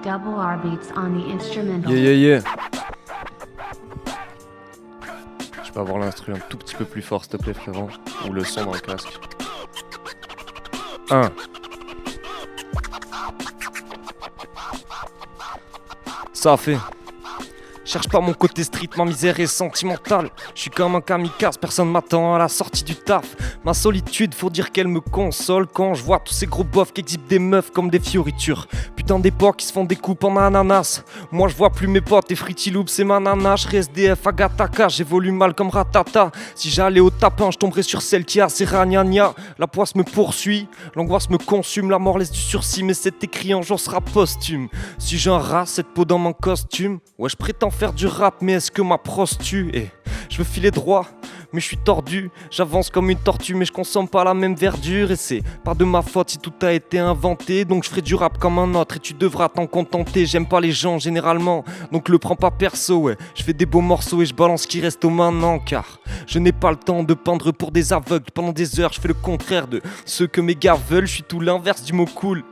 Double R beats on the instrumental. Yeah. Je peux avoir l'instru un tout petit peu plus fort, s'il te plaît, frérot. Ou le son dans le casque. 1. Ça fait. Cherche pas mon côté street, ma misère est sentimentale. Je suis comme un kamikaze, personne m'attend à la sortie du taf. Ma solitude, faut dire qu'elle me console quand je vois tous ces gros bofs qui exhibent des meufs comme des fioritures. Putain d'époque, qui se font des coupes en ananas. Moi je vois plus mes potes et Fruity Loops c'est ma nana. Je reste SDF Agataka, j'évolue mal comme Ratata. Si j'allais au tapin, je tomberais sur celle qui a ses ragnagnas. La poisse me poursuit, l'angoisse me consume. La mort laisse du sursis, mais c'est écrit un jour sera posthume. Si j'ai un rat, cette peau dans mon costume. Ouais, je prétends faire du rap, mais est-ce que ma prose tue? Et je veux filer droit, mais je suis tordu. J'avance comme une tortue, mais je consomme pas la même verdure. Et c'est pas de ma faute si tout a été inventé. Donc je ferai du rap comme un autre et tu devras t'en contenter. J'aime pas les gens généralement, donc le prends pas perso, ouais. Je fais des beaux morceaux et je balance ce qui reste au maintenant. Car je n'ai pas le temps de peindre pour des aveugles. Pendant des heures, je fais le contraire de ce que mes gars veulent. Je suis tout l'inverse du mot cool.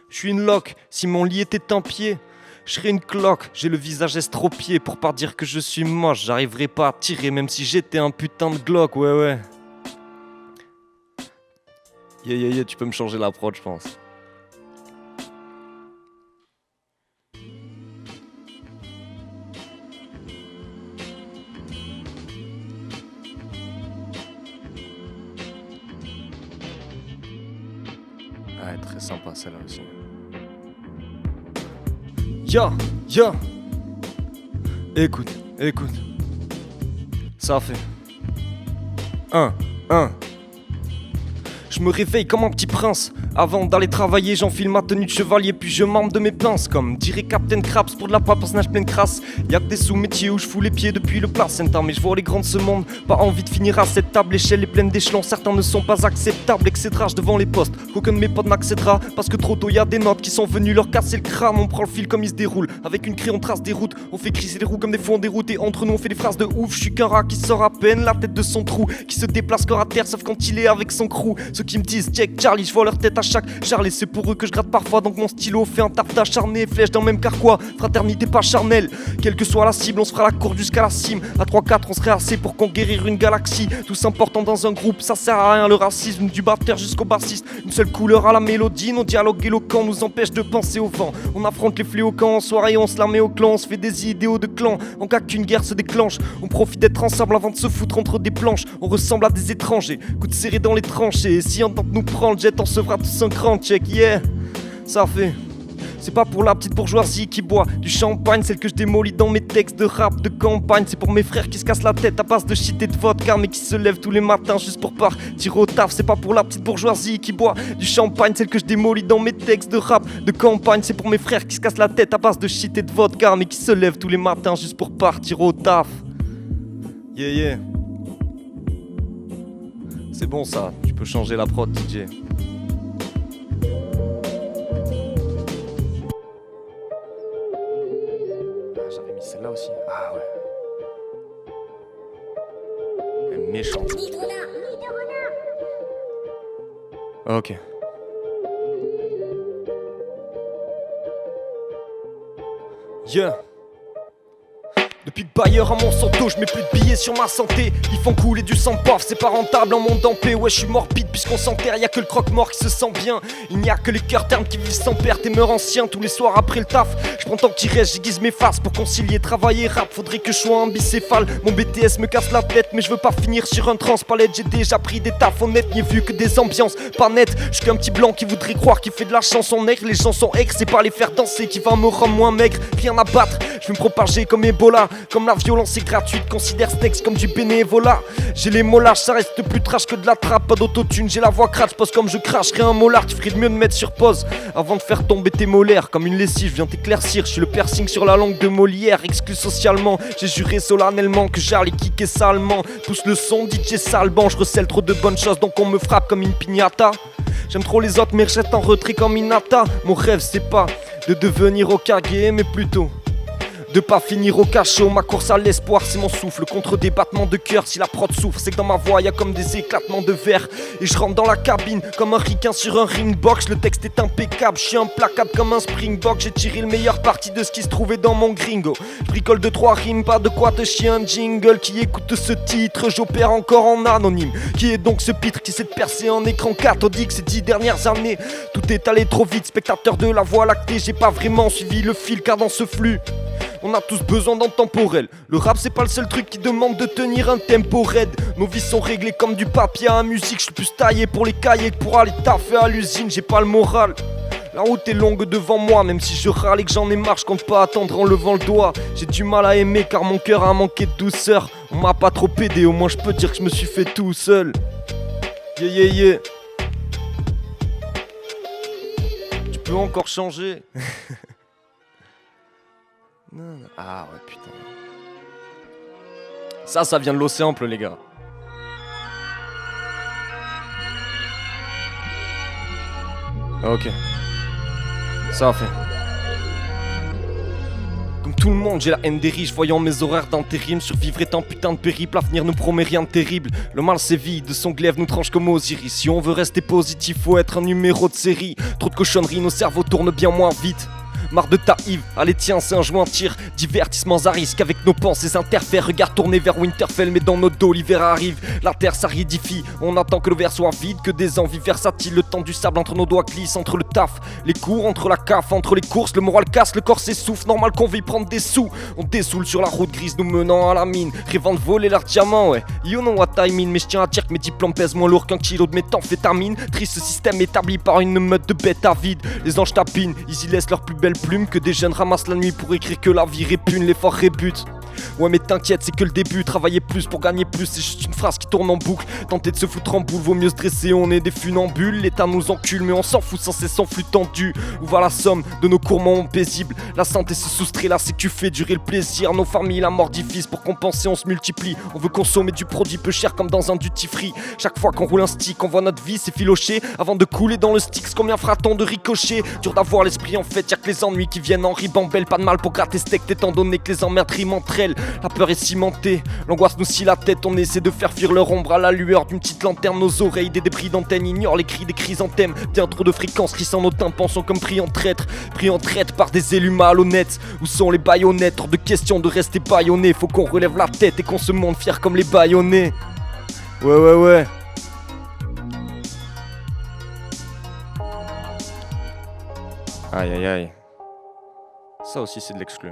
Je suis une loque, si mon lit était un pied. Je serais une cloque, j'ai le visage estropié. Pour pas dire que je suis moche, j'arriverai pas à tirer même si j'étais un putain de Glock, ouais. Yeah, tu peux me changer la prod, je pense. Ah, très sympa celle-là aussi. Yo. Écoute. Ça fait 1. Je me réveille comme un petit prince. Avant d'aller travailler, j'enfile ma tenue de chevalier, puis je m'arme de mes pinces. Comme dirait Captain Krabs, pour de la part personnage pleine crasse. Y'a que des sous-métiers où je fous les pieds depuis le placenta. Mais je vois les grands de ce monde, pas envie de finir à cette table. L'échelle est pleine d'échelons, certains ne sont pas acceptables. Excédrage devant les postes, qu'aucun de mes potes n'accédera. Parce que trop tôt y'a des notes qui sont venues leur casser le crâne. On prend le fil comme il se déroule, avec une craie on trace des routes. On fait crisser les roues comme des fous en déroute. Et entre nous on fait des phrases de ouf. Je suis qu'un rat qui sort à peine la tête de son trou, qui se déplace corps à terre sauf quand il est avec son crew. Ceux qui me disent check Charlie, je vois leur tête à chaque Charlie, c'est pour eux que je gratte parfois. Donc mon stylo fait un taf d'acharné, flèche dans le même carquois. Fraternité pas charnelle, quelle que soit la cible, on se fera la course jusqu'à la cime. À 3-4 on serait assez pour conquérir une galaxie. Tous importants dans un groupe, ça sert à rien le racisme. Du batteur jusqu'au bassiste, une seule couleur à la mélodie. Nos dialogues éloquents nous empêchent de penser au vent. On affronte les fléaux quand en soirée on se la met au clan. On se fait des idéaux de clan, en cas qu'une guerre se déclenche. On profite d'être ensemble avant de se foutre entre des planches. On ressemble à des étrangers, coudes serrés dans les tranchées. Et si on tente de nous prendre, jet on se fera tous un grand check, yeah. Ça fait. C'est pas pour la petite bourgeoisie qui boit du champagne, celle que je démolis dans mes textes de rap de campagne. C'est pour mes frères qui se cassent la tête à base de shit et de vodka, mais qui se lèvent tous les matins juste pour partir au taf. C'est pas pour la petite bourgeoisie qui boit du champagne, celle que je démolis dans mes textes de rap de campagne. C'est pour mes frères qui se cassent la tête à base de shit et de vodka, mais qui se lèvent tous les matins juste pour partir au taf. Yeah. C'est bon ça, tu peux changer la prod, DJ. J'avais mis celle-là aussi. Ah ouais. Elle est méchante. Ok. Yeah. Depuis que Bayer à Monsanto, je mets plus de billets sur ma santé. Ils font couler du sang paf, c'est pas rentable en monde en paix. Ouais, je suis morbide puisqu'on s'enterre, y'a que le croque-mort qui se sent bien. Il n'y a que les cœurs ternes qui vivent sans perte et meurent anciens tous les soirs après le taf. Je prends tant qu'il reste, j'aiguise mes faces pour concilier travail et rap. Faudrait que je sois un bicéphale. Mon BTS me casse la tête, mais je veux pas finir sur un transpalette. J'ai déjà pris des tafs honnêtes, n'y vu que des ambiances pas nettes. Je suis qu'un petit blanc qui voudrait croire qu'il fait de la chanson nègre. Les gens sont aigres, c'est pas les faire danser qui va me rendre moins maigre. Rien à battre, je vais me propager comme Ebola. Comme la violence est gratuite, considère ce texte comme du bénévolat. J'ai les mots lâches, ça reste plus trash que de la trappe. Pas d'autotune, j'ai la voix crache, pose comme je cracherais un molar. Tu ferais de mieux de mettre sur pause avant de faire tomber tes molaires. Comme une lessive, je viens t'éclaircir. Je suis le piercing sur la langue de Molière. Exclu socialement, j'ai juré solennellement que j'allais kicker salement. Pousse le son, DJ Salban. Je recèle trop de bonnes choses, donc on me frappe comme une piñata. J'aime trop les autres, mais je reste en retrait comme Inata. Mon rêve, c'est pas de devenir Hokage, mais plutôt de pas finir au cachot. Ma course à l'espoir, c'est mon souffle contre des battements de cœur. Si la prod souffre, c'est que dans ma voix y a comme des éclatements de verre. Et je rentre dans la cabine comme un ricain sur un ring box. Le texte est impeccable, je suis implacable comme un springbok. J'ai tiré le meilleur parti de ce qui se trouvait dans mon gringo. Je bricole 2-3 rimes, pas de quoi te chier un jingle. Qui écoute ce titre, j'opère encore en anonyme. Qui est donc ce pitre qui s'est percé en écran cathodique ces 10 dernières années? Tout est allé trop vite, spectateur de la voie lactée. J'ai pas vraiment suivi le fil car dans ce flux on a tous besoin d'un temporel. Le rap c'est pas le seul truc qui demande de tenir un tempo raide. Nos vies sont réglées comme du papier à musique. Je suis plus taillé pour les cahiers que pour aller taffer à l'usine. J'ai pas le moral. La route est longue devant moi, même si je râle et que j'en ai marre, je compte pas attendre en levant le doigt. J'ai du mal à aimer car mon cœur a manqué de douceur. On m'a pas trop aidé, au moins je peux dire que je me suis fait tout seul. Yeah yeah yeah. Tu peux encore changer. Non. Ah ouais putain. Ça vient de l'océan, les gars. Ok. Ça a fait. Comme tout le monde, j'ai la haine des riches, voyant mes horaires d'intérim. Survivre est un putain de périple, l'avenir nous promet rien de terrible. Le mal sévit, de son glaive nous tranche comme Osiris. Si on veut rester positif, faut être un numéro de série. Trop de cochonneries, nos cerveaux tournent bien moins vite. Marre de ta Yves, allez tiens c'est un joint tir. Divertissements à risque avec nos pensées interfèrent. Regard tourné vers Winterfell mais dans notre dos l'hiver arrive. La terre s'aridifie, on attend que le verre soit vide. Que des envies versatiles, le temps du sable entre nos doigts glisse. Entre le taf, les cours, entre la CAF, entre les courses. Le moral casse, le corps s'essouffle, normal qu'on veuille prendre des sous. On dessoule sur la route grise nous menant à la mine. Rêvant de voler leur diamant ouais. You know what I mean. Mais je tiens à dire que mes diplômes pèsent moins lourd qu'un kilo de méthamphétamine. Triste système établi par une meute de bêtes avides. Les anges tapinent, ils y laissent leur plus belle plume. Que des jeunes ramassent la nuit pour écrire que la vie répugne, l'effort rébute. Ouais mais t'inquiète c'est que le début, travailler plus pour gagner plus. C'est juste une phrase qui tourne en boucle. Tenter de se foutre en boule, vaut mieux se dresser. On est des funambules, l'état nous encule. Mais on s'en fout sans cesse en flux tendu. Où va la somme de nos courts moments paisibles? La santé se soustrait, la sécu fait durer le plaisir. Nos familles, la mort diffuse, pour compenser on se multiplie. On veut consommer du produit peu cher comme dans un duty free. Chaque fois qu'on roule un stick, on voit notre vie s'effilocher avant de couler dans le Styx. Combien fera-t-on de ricochets? Dur d'avoir l'esprit en fait, y'a que les ennuis qui viennent en ribambelle. Pas de mal pour gratter steak étant donné que les emmerdes riment entre elles. La peur est cimentée, l'angoisse nous scie la tête. On essaie de faire fuir leur ombre à la lueur d'une petite lanterne. Nos oreilles, des débris d'antenne, ignorent les cris des chrysanthèmes. Bien trop de fréquences crissant nos tympans sont comme pris en traître par des élus malhonnêtes. Où sont les baïonnettes? Hors de question de rester baïonné. Faut qu'on relève la tête et qu'on se montre fier comme les baïonnés. Ouais. Aïe. Ça aussi c'est de l'exclu.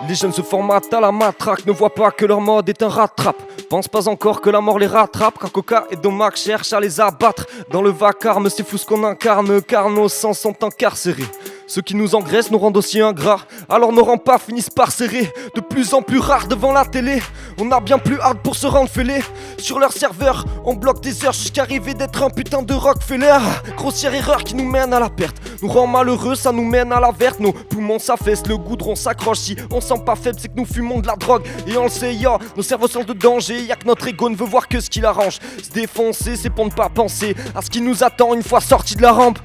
Les jeunes se formatent à la matraque, ne voient pas que leur mode est un rattrape. Pensent pas encore que la mort les rattrape, car Coca et Domac cherchent à les abattre. Dans le vacarme, c'est flou ce qu'on incarne, car nos sens sont incarcérés. Ceux qui nous engraissent nous rendent aussi ingrats. Alors nos remparts finissent par serrer. De plus en plus rares devant la télé. On a bien plus hard pour se rendre fêlé. Sur leur serveur, on bloque des heures jusqu'à rêver d'être un putain de Rockefeller. Grossière erreur qui nous mène à la perte. Nous rend malheureux, ça nous mène à la verte. Nos poumons s'affaissent, le goudron s'accroche. Si on sent pas faible, c'est que nous fumons de la drogue. Et on le sait, nos cerveaux sentent de danger. Y'a que notre ego ne veut voir que ce qui l'arrange. Se défoncer, c'est pour ne pas penser à ce qui nous attend une fois sorti de la rampe.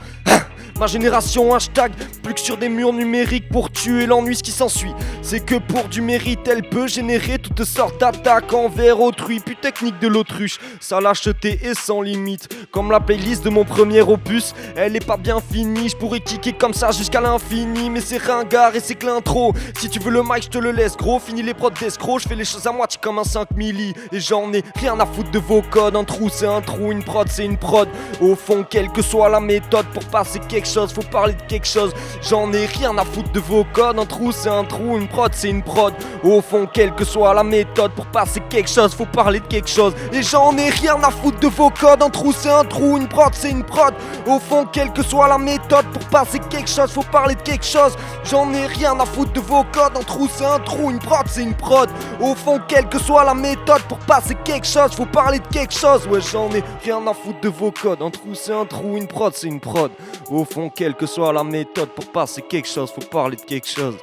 Ma génération hashtag, plus que sur des murs numériques pour tuer l'ennui, ce qui s'ensuit. C'est que pour du mérite, elle peut générer toutes sortes d'attaques envers autrui. Plus technique de l'autruche, sa lâcheté est sans limite. Comme la playlist de mon premier opus, elle est pas bien finie. Je pourrais kicker comme ça jusqu'à l'infini, mais c'est ringard et c'est que l'intro. Si tu veux le mic, je te le laisse gros. Fini les prods d'escroc, je fais les choses à moitié comme un 5 milli. Et j'en ai rien à foutre de vos codes. Un trou c'est un trou, une prod c'est une prod. Au fond, quelle que soit la méthode pour passer quelque chose, faut parler de quelque chose. J'en ai rien à foutre de vos codes. Un trou c'est un trou, une prod c'est une prod. Au fond, quelle que soit la méthode pour passer quelque chose, faut parler de quelque chose. Et j'en ai rien à foutre de vos codes. Un trou c'est un trou, une prod c'est une prod. Au fond, quelle que soit la méthode pour passer quelque chose, faut parler de quelque chose. J'en ai rien à foutre de vos codes. Un trou c'est un trou, une prod c'est une prod. Au fond, quelle que soit la méthode pour passer quelque chose, faut parler de quelque chose. Ouais, j'en ai rien à foutre de vos codes. Un trou c'est un trou, une prod c'est une prod. Au fond, quelle que soit la méthode pour passer quelque chose, faut parler de quelque chose.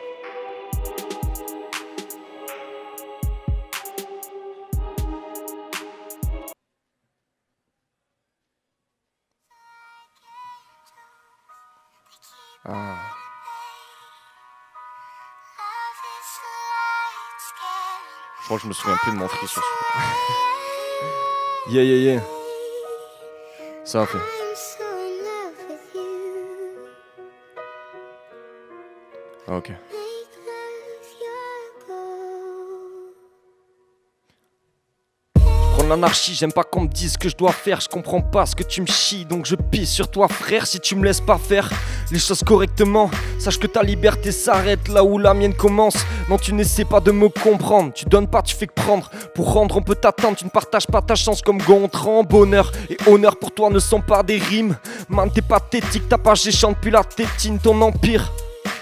crois que je me souviens plus de mon free sur celui-là. Yeah. Ça a fait. Ok. Prends l'anarchie, j'aime pas qu'on me dise ce que je dois faire. Je comprends pas ce que tu me chies, donc je pisse sur toi frère. Si tu me laisses pas faire les choses correctement, sache que ta liberté s'arrête là où la mienne commence. Non, tu n'essaies pas de me comprendre. Tu donnes pas, tu fais que prendre. Pour rendre, on peut t'attendre. Tu ne partages pas ta chance comme Gontran. Bonheur et honneur pour toi ne sont pas des rimes. Man, t'es pathétique, t'as pas géchant depuis la tétine. Ton empire,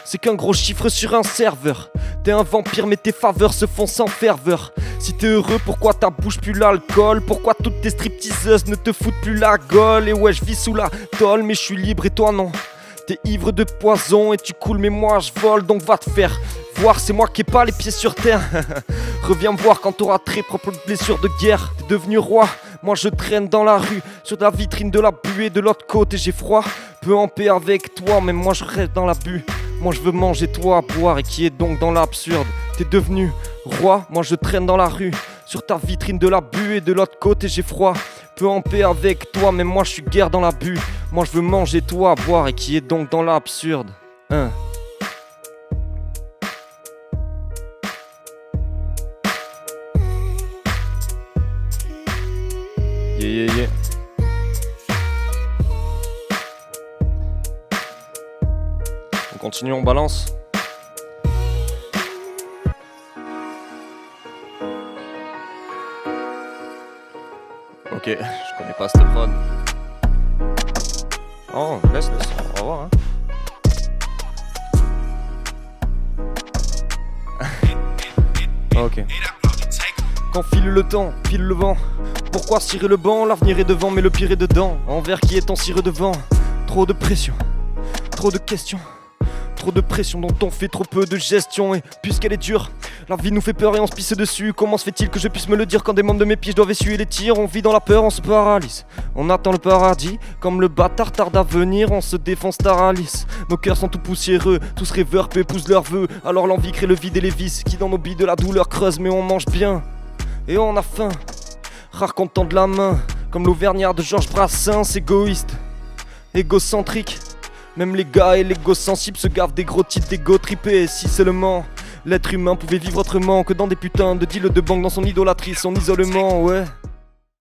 c'est qu'un gros chiffre sur un serveur. T'es un vampire mais tes faveurs se font sans ferveur. Si t'es heureux, pourquoi ta bouche pue l'alcool? Pourquoi toutes tes stripteaseuses ne te foutent plus la gueule? Et ouais, je vis sous la tôle mais je suis libre et toi non. T'es ivre de poison et tu coules mais moi je vole. Donc va te faire voir, c'est moi qui ai pas les pieds sur terre. Reviens me voir quand t'auras très propre blessure de guerre. T'es devenu roi, moi je traîne dans la rue, sur la vitrine de la buée. De l'autre côté j'ai froid, peu en paix avec toi. Mais moi je reste dans la buée. Moi je veux manger toi à boire et qui est donc dans l'absurde. T'es devenu roi, moi je traîne dans la rue, sur ta vitrine de la buée. De l'autre côté j'ai froid, peu en paix avec toi. Mais moi je suis guère dans la buée. Moi je veux manger toi à boire et qui est donc dans l'absurde. Yeah. On continue, on balance. Ok, je connais pas cette prod. Oh, laisse, on va voir hein. Ok. Quand file le temps, file le vent. Pourquoi cirer le banc? L'avenir est devant mais le pire est dedans. Envers qui est en cire devant? Trop de pression, trop de questions, trop de pression dont on fait trop peu de gestion. Et puisqu'elle est dure, la vie nous fait peur et on se pisse dessus. Comment se fait-il que je puisse me le dire quand des membres de mes pieds doivent essuyer les tirs? On vit dans la peur, on se paralyse. On attend le paradis, comme le bâtard tarde à venir. On se défonce Taralis. Nos cœurs sont tout poussiéreux, tous rêveurs peu épousent leurs vœux. Alors l'envie crée le vide et les vices qui dans nos billes de la douleur creusent. Mais on mange bien, et on a faim. Rare qu'on tende la main, comme l'Auvergnat de Georges Brassens. Égoïste, égocentrique. Même les gars et l'ego sensible se gavent des gros titres d'égo tripés. Et si seulement l'être humain pouvait vivre autrement que dans des putains de deals de banque, dans son idolâtrie, son isolement, ouais.